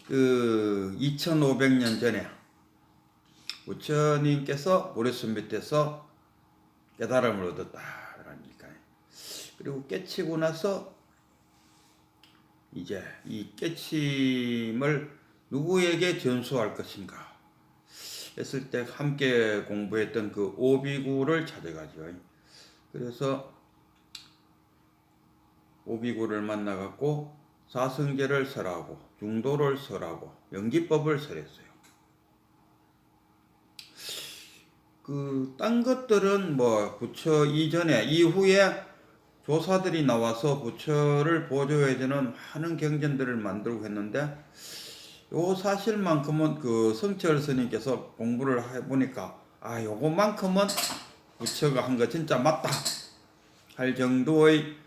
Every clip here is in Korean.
그 2500년 전에 부처님께서 모래숲 밑에서 깨달음을 얻었다라니까요. 그리고 깨치고 나서 이제 이 깨침을 누구에게 전수할 것인가 했을 때 함께 공부했던 그 오비구를 찾아가죠. 그래서 오비구를 만나갖고 사성제를 설하고 중도를 설하고 연기법을 설했어요. 딴 것들은 뭐 부처 이전에 이후에 조사들이 나와서 부처를 보조해주는 많은 경전들을 만들고 했는데 요 사실만큼은 그 성철 스님께서 공부를 해보니까 요것만큼은 부처가 한 거 진짜 맞다 할 정도의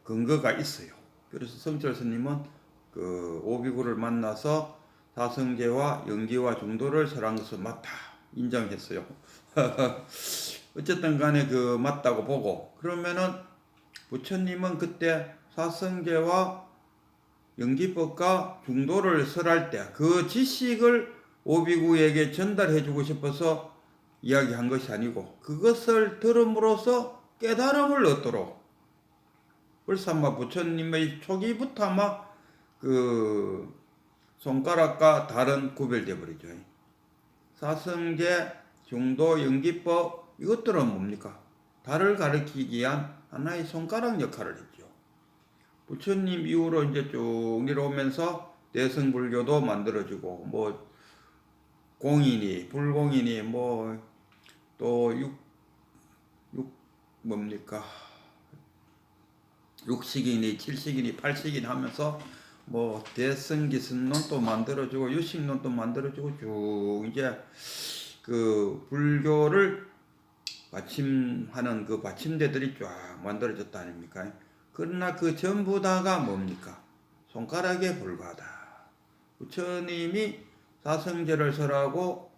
근거가 있어요. 그래서 성철 스님은 그 오비구를 만나서 사성제와 연기와 중도를 설한 것은 맞다 인정했어요. 어쨌든 간에 그 맞다고 보고, 그러면은 부처님은 그때 사성제와 연기법과 중도를 설할 때 그 지식을 오비구에게 전달해 주고 싶어서 이야기한 것이 아니고 그것을 들음으로써 깨달음을 얻도록, 벌써 아마 부처님의 초기부터 아마 그 손가락과 달은 구별돼 버리죠. 사성제, 중도, 연기법 이것들은 뭡니까? 달을 가리키기 위한 하나의 손가락 역할을 했죠. 부처님 이후로 이제 쭉 내려오면서 대승불교도 만들어지고 뭐 공인이 불공인이 뭐 또 뭡니까? 6식이니 7식이니 8식이니 하면서 뭐 대승기승론도 만들어지고 유식론도 만들어지고 쭉 이제 그 불교를 받침하는 그 받침대들이 쫙 만들어졌다 아닙니까? 그러나 그 전부 다가 뭡니까? 손가락에 불과하다. 부처님이 사성제를 설하고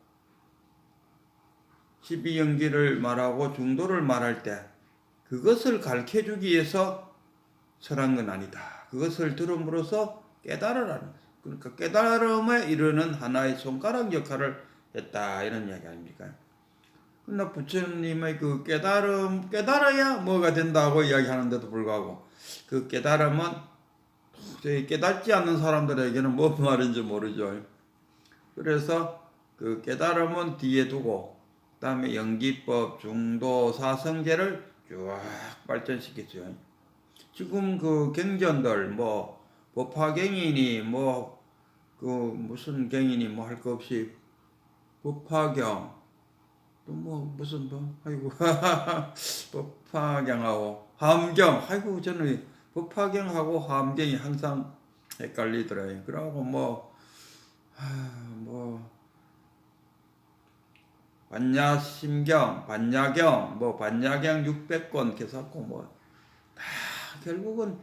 12연기를 말하고 중도를 말할 때 그것을 가르쳐주기 위해서 설한 건 아니다. 그것을 들음으로써 깨달으라는 거죠. 그러니까 깨달음에 이르는 하나의 손가락 역할을 했다 이런 이야기 아닙니까? 그러나 부처님의 그 깨달아야 뭐가 된다고 이야기하는데도 불구하고 그 깨달음은 도저히 깨닫지 않는 사람들에게는 뭔 말인지 모르죠. 그래서 그 깨달음은 뒤에 두고 그 다음에 연기법, 중도, 사성제를 쭉 발전시켰죠. 지금 그 경전들 뭐 법화경이니 뭐 그 무슨 경이니 뭐 할 거 없이 법화경 또 뭐 무슨 뭐 아이고 법화경하고 화엄경, 아이고 저는 법화경하고 화엄경이 항상 헷갈리더라고요. 그러고 뭐 반야심경, 반야경, 뭐 반야경 600권 개사고 뭐 다 결국은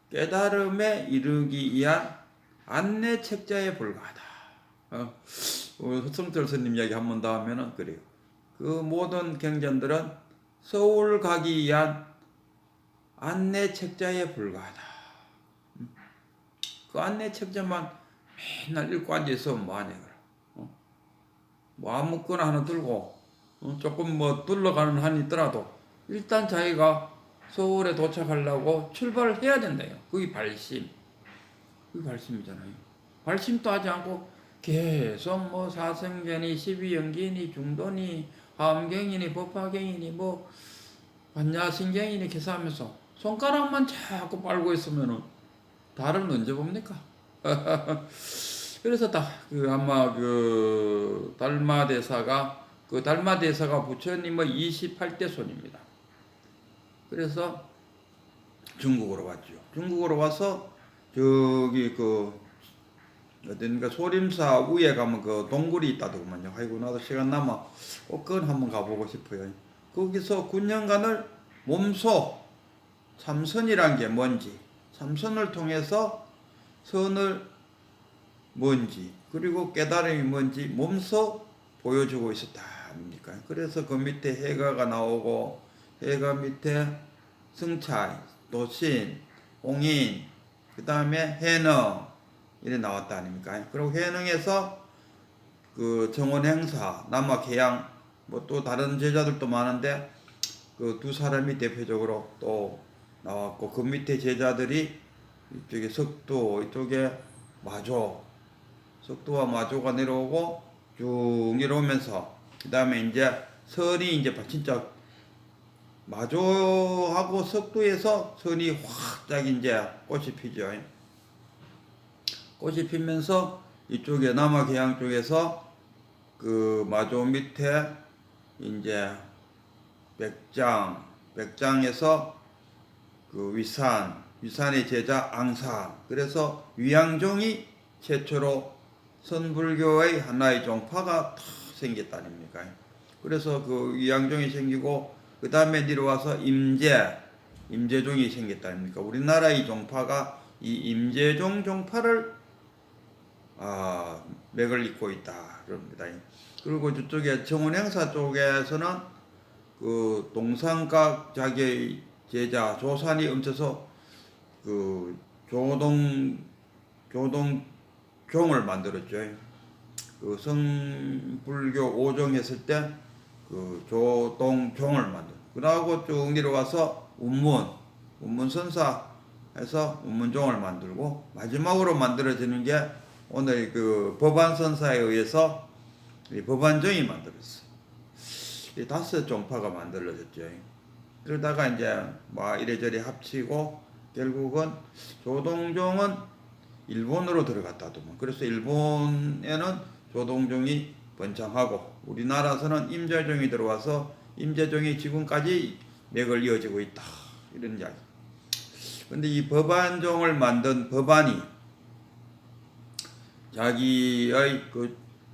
깨달음에 이르기 위한 안내 책자에 불과하다. 성철 스님 이야기 한 번 더 하면은 그래요. 그 모든 경전들은 서울 가기 위한 안내 책자에 불과하다. 그 안내 책자만 맨날 읽고 앉아있으면 뭐하냐. 뭐 아무거나 하나 들고 조금 뭐 둘러가는 한이 있더라도 일단 자기가 서울에 도착하려고 출발을 해야 된다요. 그게 발심. 그게 발심이잖아요. 발심도 하지 않고 계속 뭐 사성견이, 12연기니, 중도니, 화엄경이니, 법화경이니, 뭐 반야신경이니 계산하면서 손가락만 자꾸 빨고 있으면은 달은 언제 봅니까? 그래서 아마 그 달마대사가 부처님의 28대 손입니다. 그래서 중국으로 왔죠. 중국으로 와서 저기 어딘가 소림사 위에 가면 그 동굴이 있다더구만요. 아이고 나도 시간 남아 꼭 그건 한번 가보고 싶어요. 거기서 9년간을 몸소 참선이란 게 뭔지, 참선을 통해서 선을 뭔지, 그리고 깨달음이 뭔지 몸소 보여주고 있었다 아닙니까? 그래서 그 밑에 해가가 나오고 해가 밑에 승차이, 도신, 홍인, 그 다음에 해능 이래 나왔다 아닙니까? 그리고 해능에서 그 정원 행사, 남학 해양 뭐 또 다른 제자들도 많은데 그 두 사람이 대표적으로 또 나왔고 그 밑에 제자들이 이쪽에 석도 이쪽에 마조 석도와 마조가 내려오고 쭉 내려오면서 그 다음에 이제 선이 이제 진짜 마조하고 석도에서 선이 확 이제 꽃이 피죠. 꽃이 피면서 이쪽에 남아계양 쪽에서 그 마조 밑에 이제 백장에서 그 위산의 제자 앙사. 그래서 위양종이 최초로 선불교의 하나의 종파가 탁 생겼다 아닙니까? 그래서 그 위양종이 생기고 그 다음에 내려와서 임재종이 생겼다 아닙니까? 우리나라의 종파가 이 임재종 종파를 맥을 잇고 있다 그럽니다. 그리고 저쪽에 정원행사 쪽에서는 그 동산각 자기의 제자 조산이 엄쳐서 그 조동종을 만들었죠. 그 성불교 오종했을 때 그 조동종을 만들. 그러고 쭉 내려와서 운문선사해서 운문종을 만들고 마지막으로 만들어지는 게 오늘 그 법안선사에 의해서 법안종이 만들었어요. 이 5종파가 만들어졌죠. 그러다가 이제 뭐 이래저래 합치고 결국은 조동종은 일본으로 들어갔다더만. 그래서 일본에는 조동종이 번창하고 우리나라에서는 임재종이 들어와서 임재종이 지금까지 맥을 이어지고 있다. 이런 이야기. 근데 이 법안종을 만든 법안이 자기의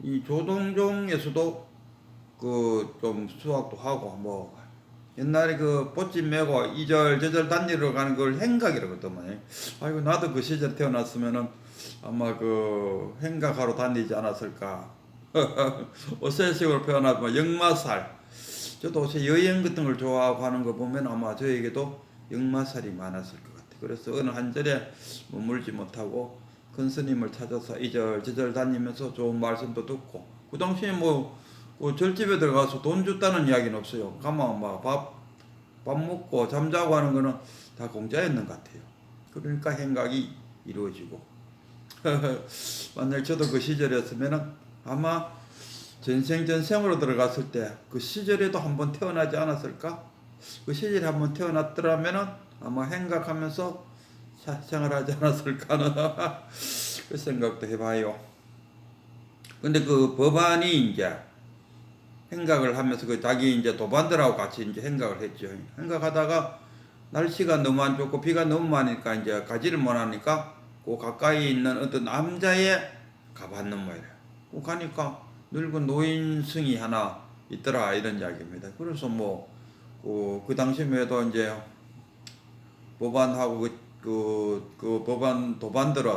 이 조동종에서도 그 좀 수학도 하고 뭐 옛날에 그 꽃집 메고 이절저절 다니러 가는 걸 행각이라고 하더만. 아이고 나도 그 시절 태어났으면은 아마 그 행각하러 다니지 않았을까. 어세식으로 표현하면 역마살. 저도 요새 여행 같은 걸 좋아하고 하는 거 보면 아마 저에게도 역마살이 많았을 것 같아요. 그래서 어느 한 절에 머물지 못하고 큰 스님을 찾아서 이절저절 다니면서 좋은 말씀도 듣고 그 당시에 뭐 그 절집에 들어가서 돈 줬다는 이야기는 없어요. 가만 막 밥 먹고 잠자고 하는 거는 다 공짜였는 것 같아요. 그러니까 행각이 이루어지고 만약 저도 그 시절이었으면은 아마 전생으로 들어갔을 때 그 시절에도 한번 태어나지 않았을까? 그 시절에 한번 태어났더라면은 아마 행각하면서 생활하지 않았을까 하는 그 생각도 해봐요. 근데 그 법안이 이제 행각을 하면서 그 자기 이제 도반들하고 같이 이제 행각을 했죠. 행각하다가 날씨가 너무 안 좋고 비가 너무 많으니까 이제 가지를 못하니까 그 가까이 있는 어떤 남자의 가봤는 모양이에요. 그 가니까 늙은 노인승이 하나 있더라 이런 이야기입니다. 그래서 뭐 그 당시에도 이제 법안하고 그 법안 도반들은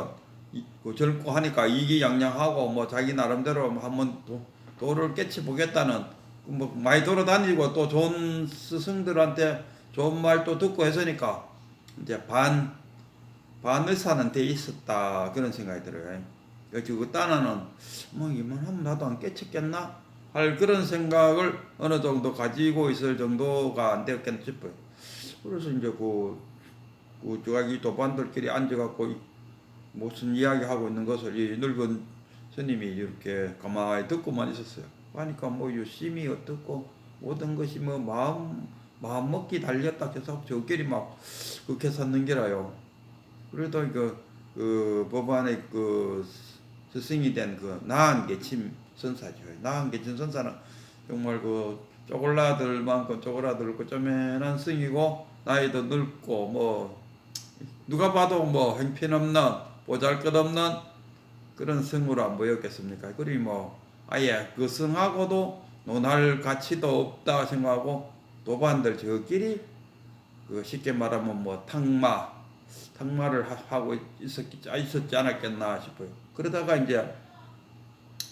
그 젊고 하니까 이기양양하고 뭐 자기 나름대로 한번 도를 깨치보겠다는 뭐 많이 돌아다니고 또 좋은 스승들한테 좋은 말도 듣고 했으니까 이제 반의사는 돼 있었다 그런 생각이 들어요. 그 딴에는 뭐 이만하면 나도 안 깨쳤겠나 할 그런 생각을 어느 정도 가지고 있을 정도가 안 되었겠나 싶어요. 그래서 이제 자기 도반들끼리 앉아갖고 무슨 이야기하고 있는 것을 이 늙은 스님이 이렇게 가만히 듣고만 있었어요. 그러니까 뭐 유심히 어떻고 모든 것이 뭐 마음 먹기 달렸다 해서 저끼리 막 그렇게 샀는 게라요. 그래도 그 법안의 그 스승이 된 그 나한계침 선사죠. 나한계침 선사는 정말 그 쪼글라들만큼 쪼그라들고 쪼매난 승이고 나이도 늙고 뭐 누가 봐도 뭐 형편없는 보잘것없는 그런 승으로 안 보였겠습니까? 그리고 뭐 아예 그 승하고도 논할 가치도 없다 생각하고 도반들 저끼리 그 쉽게 말하면 뭐 탕마를 하고 있었지 않았겠나 싶어요. 그러다가 이제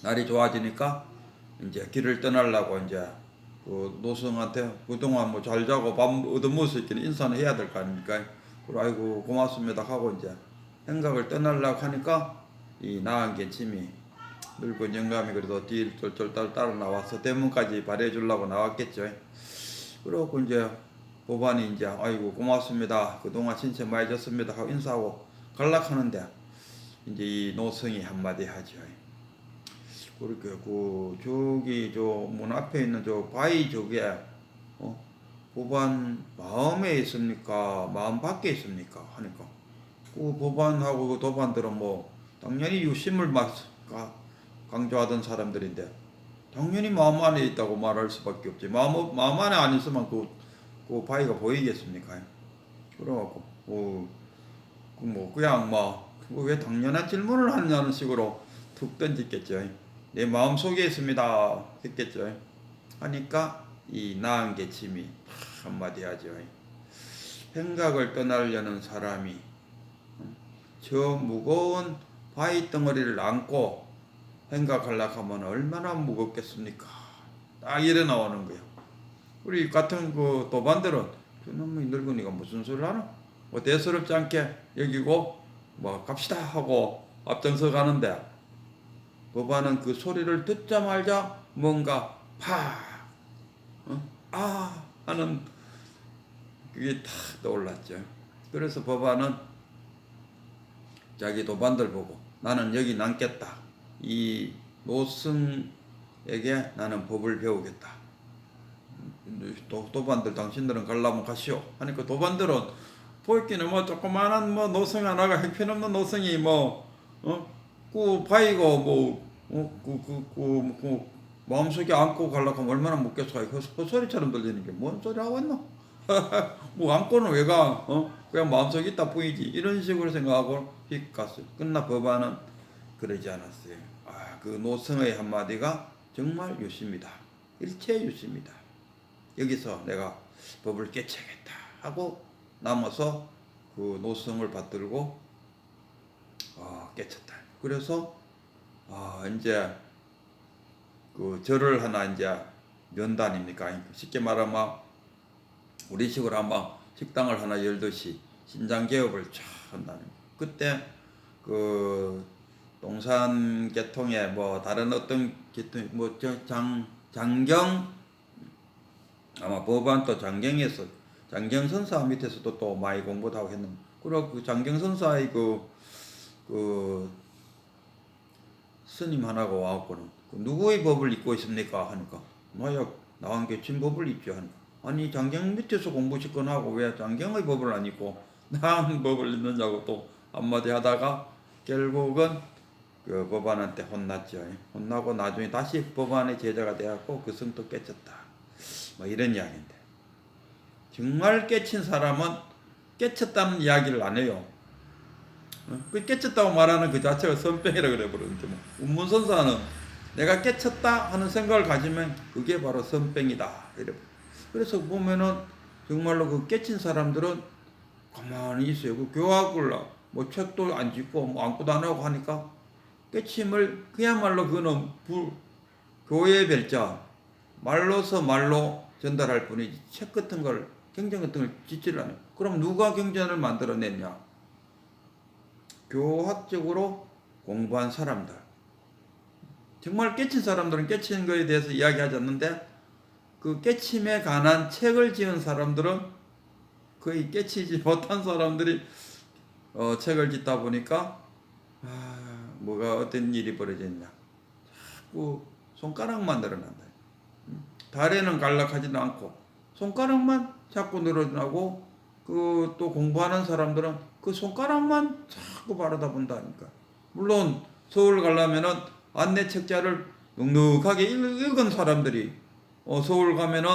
날이 좋아지니까 이제 길을 떠나려고 이제 그 노승한테 그동안 뭐 잘 자고 밥 얻어먹을 수 있게 인사는 해야 될 거 아닙니까? 그래 아이고 고맙습니다 하고 이제 생각을 떠나려고 하니까 이 나은 개침이 늙은 영감이 그래도 뒤를 쫄쫄 따라 나와서 대문까지 발휘해 주려고 나왔겠죠. 그러고 이제 법안이 이제 아이고 고맙습니다. 그동안 신세 많이 졌습니다 하고 인사하고 갈락하는데 이제 이 노성이 한마디 하죠. 그렇게 그 저기 저 문 앞에 있는 저 바위 저게 법안 마음에 있습니까? 마음 밖에 있습니까? 하니까 그 법안하고 그 도반들은 뭐 당연히 유심을 강조하던 사람들인데 당연히 마음 안에 있다고 말할 수밖에 없지. 마음 안에 안 있으면 그 바위가 보이겠습니까? 그래갖고 그냥 왜 당연한 질문을 하냐는 식으로 툭 던졌겠죠. 내 마음 속에 있습니다 했겠죠. 하니까 이 나은 개침이 한마디 하죠. 생각을 떠나려는 사람이 저 무거운 바위 덩어리를 안고 생각하려고 하면 얼마나 무겁겠습니까? 딱 이래 나오는 거예요. 우리 같은 그 도반들은 저놈의 늙은이가 무슨 소리를 하나? 뭐 대수롭지 않게 여기고 뭐 갑시다 하고 앞장서 가는데 법안은 그 소리를 듣자마자 뭔가 하는 그게 탁 떠올랐죠. 그래서 법안은 자기 도반들 보고 나는 여기 남겠다. 이 노승에게 나는 법을 배우겠다. 도반들 당신들은 가려면 가시오. 하니까 도반들은 보이기는 뭐 조그마한 뭐 노승 하나가 형편없는 노승이 그 바위고 마음속에 안고 가려고 하면 얼마나 묻겠어. 헛소리처럼 들리는 게 뭔 소리 하고 있노? 뭐 안고는 왜 가? 그냥 마음속에 있다 뿐이지. 이런 식으로 생각하고 휙 갔어요. 그러나 법안은 그러지 않았어요. 그 노성의 한마디가 정말 유심이다. 일체 유심이다. 여기서 내가 법을 깨쳐야겠다 하고 남아서 그 노성을 받들고 깨쳤다. 그래서 이제 그 절을 하나 이제 연다 아닙니까? 쉽게 말하면 우리식으로 한번 식당을 하나 열듯이 신장 개업을 쫙 한다는 거예요. 그때 그 동산 계통에 뭐 다른 어떤 계통 장경 아마 법안도 장경에서 장경 선사 밑에서도 또 많이 공부도 하고 했는데 그리고 그 장경 선사의 그 스님 하나가 와갖고는 누구의 법을 읽고 있습니까? 하니까 나야 나온 게 진법을 읽죠. 하니까 아니 장경 밑에서 공부시건 하고 왜 장경의 법을 안 읽고 나한 법을 읽느냐고 또 한마디 하다가 결국은 그 법안한테 혼났죠. 혼나고 나중에 다시 법안의 제자가 되었고 그 성도 깨쳤다. 뭐 이런 이야기인데 정말 깨친 사람은 깨쳤다는 이야기를 안 해요. 그 깨쳤다고 말하는 그 자체가 선병이라 그래 버리는데 운문선사는 내가 깨쳤다 하는 생각을 가지면 그게 바로 선병이다. 이래. 그래서 보면은 정말로 그 깨친 사람들은 가만히 있어요. 그 교학을 뭐 책도 안 짓고 뭐 아무것도 안 하고 하니까 깨침을 그야말로 그는 교의 별자 말로서 말로 전달할 뿐이지 책 같은 걸 경전 같은 걸 짓지를 않아요. 그럼 누가 경전을 만들어냈냐? 교학적으로 공부한 사람들. 정말 깨친 사람들은 깨친 거에 대해서 이야기하지 않는데 그 깨침에 관한 책을 지은 사람들은 거의 깨치지 못한 사람들이 책을 짓다 보니까 뭐가 어떤 일이 벌어졌냐. 자꾸 손가락만 늘어난다. 다리는 간략하지도 않고 손가락만 자꾸 늘어나고 그 또 공부하는 사람들은 그 손가락만 자꾸 바라다 본다니까. 물론 서울 가려면은 안내 책자를 넉넉하게 읽은 사람들이 서울 가면은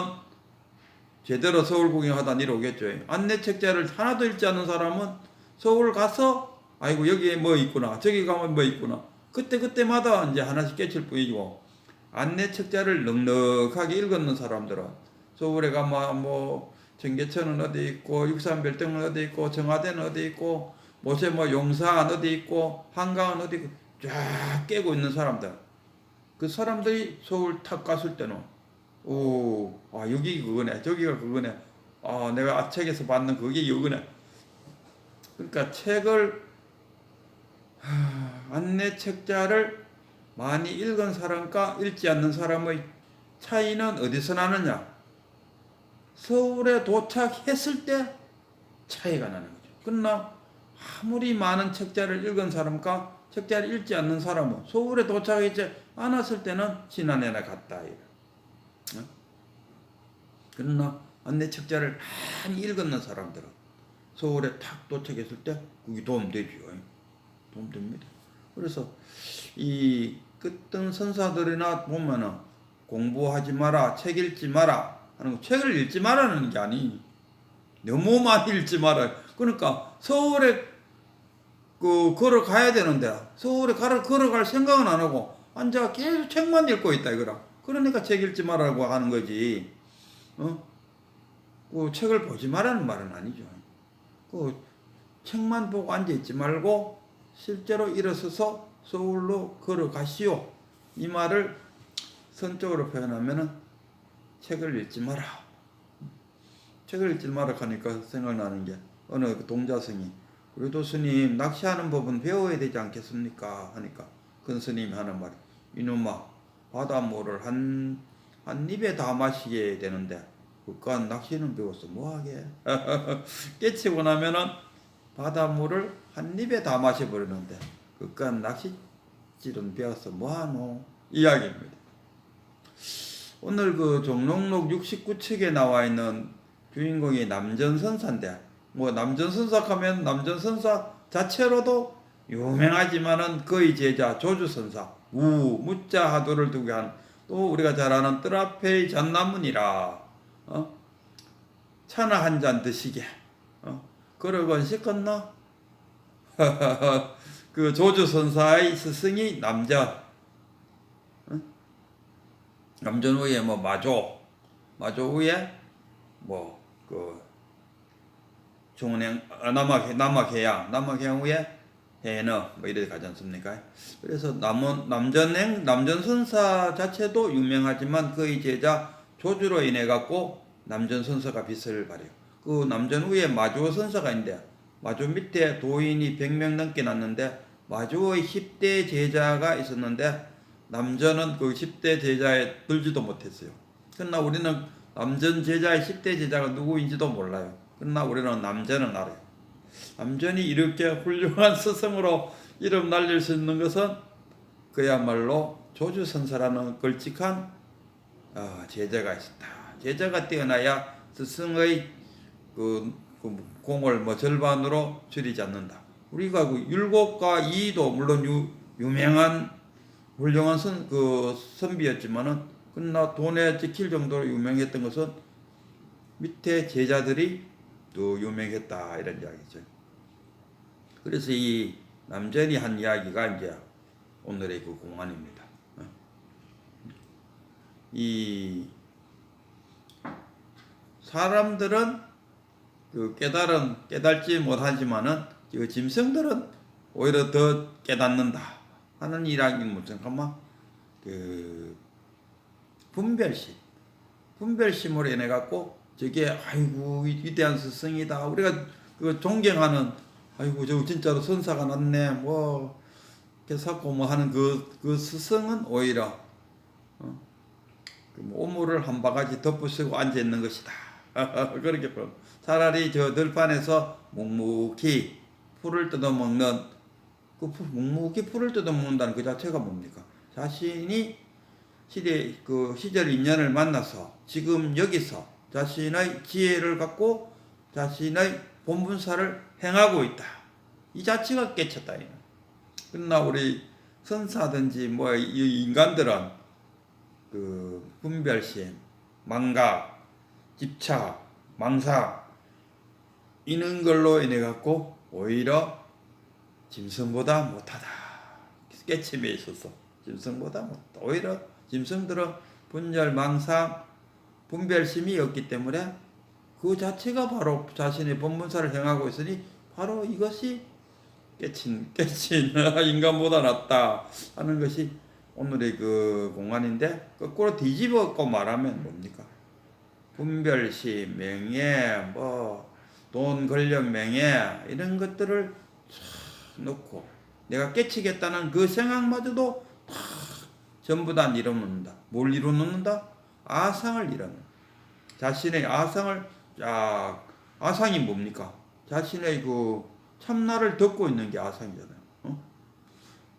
제대로 서울 구경하다 내려오겠죠. 안내 책자를 하나도 읽지 않는 사람은 서울 가서 아이고 여기에 뭐 있구나 저기 가면 뭐 있구나 그때마다 이제 하나씩 깨칠 뿐이고 안내 책자를 넉넉하게 읽었는 사람들은 서울에 가면 뭐 청계천은 어디 있고 육산별등은 어디 있고 정화대는 어디 있고 모세 뭐 용산 어디 있고 한강은 어디 있고 쫙 깨고 있는 사람들 그 사람들이 서울 탁 갔을 때는 여기 그거네 저기가 그거네 내가 책에서 봤는 그게 이거네. 그러니까 책을 안내 책자를 많이 읽은 사람과 읽지 않는 사람의 차이는 어디서 나느냐? 서울에 도착했을 때 차이가 나는 거죠. 그러나 아무리 많은 책자를 읽은 사람과 책자를 읽지 않는 사람은 서울에 도착하지 않았을 때는 지난해나 갔다. 그러나 안내 책자를 많이 읽었는 사람들은 서울에 탁 도착했을 때 그게 도움되죠. 도움됩니다. 그래서 이 어떤 선사들이나 보면은 공부하지 마라, 책 읽지 마라 하는 거, 책을 읽지 마라는 게 아니. 너무 많이 읽지 마라. 그러니까 서울에 걸어가야 되는데 서울에 걸어갈 생각은 안 하고 앉아 계속 책만 읽고 있다 이거라. 그러니까 책 읽지 말라고 하는 거지. 그 책을 보지 말라는 말은 아니죠. 그 책만 보고 앉아 있지 말고 실제로 일어서서 서울로 걸어가시오. 이 말을 선적으로 표현하면은 책을 읽지 마라. 책을 읽지 마라 하니까 생각나는 게 어느 동자승이 그래도 스님 낚시하는 법은 배워야 되지 않겠습니까? 하니까 큰 스님이 하는 말 이놈아 바닷물을 한 입에 다 마시게 되는데 그깟 낚시는 배웠어 뭐하게 깨치고 나면은 바닷물을 한 입에 다 마셔버리는데 그깟 낚시질은 배웠어 뭐하노 이야기입니다. 오늘 그 종록록 69척에 나와 있는 주인공이 남전선사인데 뭐 남전선사 하면 남전선사 자체로도 유명하지만은 그의 제자 조주선사 무자 하도를 두게 한 또 우리가 잘 아는 뜰 앞의 잣나무니라 차나 한 잔 드시게 그러건 시켰나? 그 조주선사의 스승이 남전 후에 뭐 마조 후에 뭐 그 중은행 남학해양 후에 해너 뭐 이래 가지 않습니까? 그래서 남전선사 자체도 유명하지만 그의 제자 조주로 인해 갖고 남전선사가 빛을 발해요. 그 남전 후에 마조 선사가 있는데 마조 밑에 도인이 100명 넘게 났는데 마조의 10대 제자가 있었는데 남전은 그 10대 제자에 들지도 못했어요. 그러나 우리는 남전 제자의 10대 제자가 누구인지도 몰라요. 그러나 우리는 남전은 알아요. 남전이 이렇게 훌륭한 스승으로 이름 날릴 수 있는 것은 그야말로 조주선사라는 걸직한 제자가 있었다. 제자가 뛰어나야 스승의 그 공을 뭐 절반으로 줄이지 않는다. 우리가 그 율곡과 이의도 물론 유명한 훌륭한 선비였지만은 그러나 돈에 찍힐 정도로 유명했던 것은 밑에 제자들이 또 유명했다 이런 이야기죠. 그래서 이 남전이 한 이야기가 이제 오늘의 그 공안입니다. 이 사람들은 그 깨달지 못하지만은 그 짐승들은 오히려 더 깨닫는다 하는 이야기는 무슨 가만 그 분별심으로 인해 갖고 저게 아이고 위대한 스승이다 우리가 그 존경하는 아이고 저 진짜로 선사가 났네 뭐 개사고 뭐 하는 그 스승은 오히려 오물을 한 바가지 덮으시고 앉아 있는 것이다. 그렇게 차라리 저 들판에서 묵묵히 풀을 뜯어먹는 묵묵히 풀을 뜯어먹는다는 그 자체가 뭡니까? 자신이 시절 인연을 만나서 지금 여기서 자신의 지혜를 갖고 자신의 본분사를 행하고 있다. 이 자체가 깨쳤다. 그러나 우리 선사든지 뭐 이 인간들은 그 분별심, 망각, 집착, 망상 이런 걸로 인해 갖고 오히려 짐승보다 못하다. 깨침에 있어서 짐승보다 못하다. 오히려 짐승들은 분별, 망상, 분별심이 없기 때문에 그 자체가 바로 자신의 본분사를 행하고 있으니 바로 이것이 깨친 인간보다 낫다 하는 것이 오늘의 그 공안인데 거꾸로 뒤집어 말하면 뭡니까? 분별심, 명예, 뭐 돈, 권력, 명예 이런 것들을 놓고 내가 깨치겠다는 그 생각마저도 다 전부 다 이뤄놓는다. 뭘 이뤄놓는다? 아상을 이뤄놓는다. 자신의 아상을 아상이 뭡니까? 자신의 그 참나를 덮고 있는 게 아상이잖아요.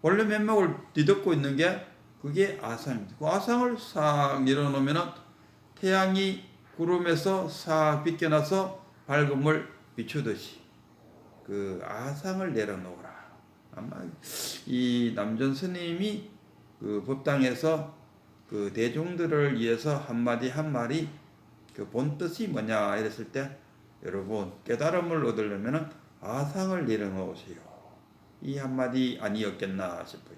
원래 면목을 뒤덮고 있는 게 그게 아상입니다. 그 아상을 싹 밀어놓으면은 태양이 구름에서 싹 비껴나서 밝음을 비추듯이 그 아상을 내려놓으라. 아마 이 남전 스님이 그 법당에서 그 대중들을 위해서 한마디 한마디 그 본 뜻이 뭐냐 이랬을 때 여러분 깨달음을 얻으려면은 아상을 내려놓으세요. 이 한마디 아니었겠나 싶어요.